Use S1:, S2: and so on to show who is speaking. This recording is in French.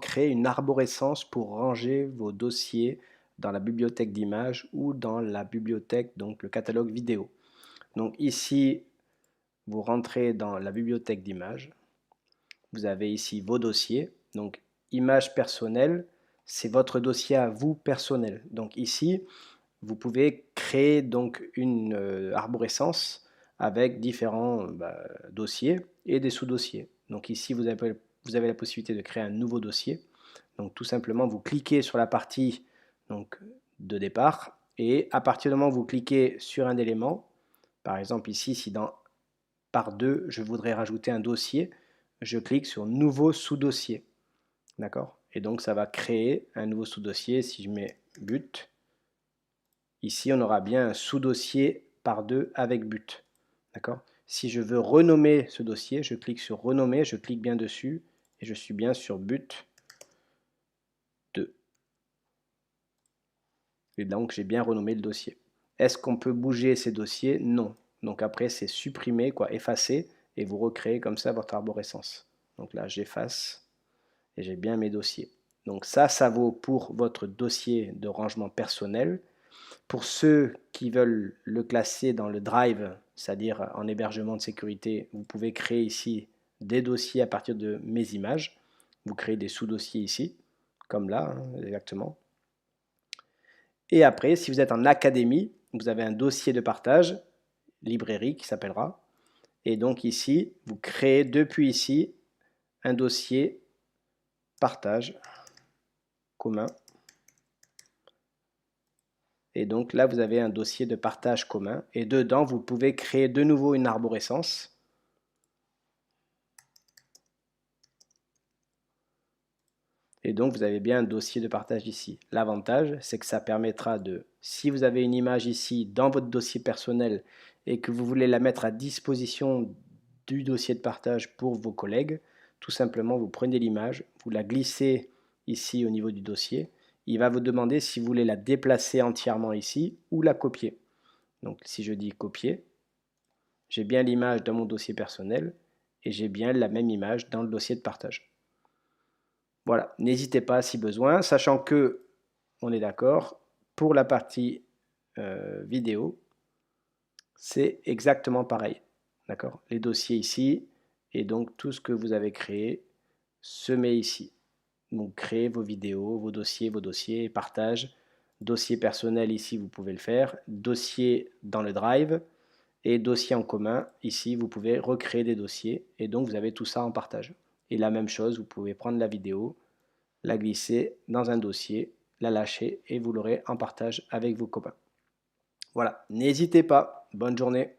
S1: créer une arborescence pour ranger vos dossiers dans la bibliothèque d'images ou dans la bibliothèque, donc le catalogue vidéo. Donc ici, vous rentrez dans la bibliothèque d'images. Vous avez ici vos dossiers. Donc images personnelles, c'est votre dossier à vous personnel. Donc ici, vous pouvez créer donc une arborescence avec différents dossiers et des sous-dossiers. Donc ici, vous avez la possibilité de créer un nouveau dossier. Donc tout simplement, vous cliquez sur la partie donc, de départ et à partir du moment où vous cliquez sur un élément, par exemple ici, si dans par 2, je voudrais rajouter un dossier, je clique sur nouveau sous-dossier. D'accord? Et donc ça va créer un nouveau sous-dossier. Si je mets but, ici on aura bien un sous-dossier par 2 avec but. D'accord? Si je veux renommer ce dossier, je clique sur renommer, je clique bien dessus et je suis bien sur but 2. Et donc j'ai bien renommé le dossier. Est-ce qu'on peut bouger ces dossiers? Non. Donc après c'est supprimer, quoi, effacer, et vous recréez comme ça votre arborescence. Donc là j'efface et j'ai bien mes dossiers. Donc ça vaut pour votre dossier de rangement personnel. Pour ceux qui veulent le classer dans le Drive, c'est-à-dire en hébergement de sécurité, vous pouvez créer ici des dossiers à partir de mes images. Vous créez des sous-dossiers ici, comme là, exactement. Et après, si vous êtes en académie, vous avez un dossier de partage, librairie qui s'appellera. Et donc ici, vous créez depuis ici un dossier partage commun. Et donc là, vous avez un dossier de partage commun. Et dedans, vous pouvez créer de nouveau une arborescence. Et donc, vous avez bien un dossier de partage ici. L'avantage, c'est que ça permettra de, si vous avez une image ici dans votre dossier personnel et que vous voulez la mettre à disposition du dossier de partage pour vos collègues, tout simplement, vous prenez l'image, vous la glissez ici au niveau du dossier. Il va vous demander si vous voulez la déplacer entièrement ici ou la copier. Donc, si je dis copier, j'ai bien l'image dans mon dossier personnel et j'ai bien la même image dans le dossier de partage. Voilà, n'hésitez pas si besoin, sachant que, on est d'accord, pour la partie vidéo, c'est exactement pareil. D'accord? Les dossiers ici, et donc tout ce que vous avez créé se met ici. Donc créez vos vidéos, vos dossiers, partage. Dossier personnel ici, vous pouvez le faire. Dossier dans le Drive et dossier en commun. Ici, vous pouvez recréer des dossiers et donc vous avez tout ça en partage. Et la même chose, vous pouvez prendre la vidéo, la glisser dans un dossier, la lâcher et vous l'aurez en partage avec vos copains. Voilà, n'hésitez pas. Bonne journée.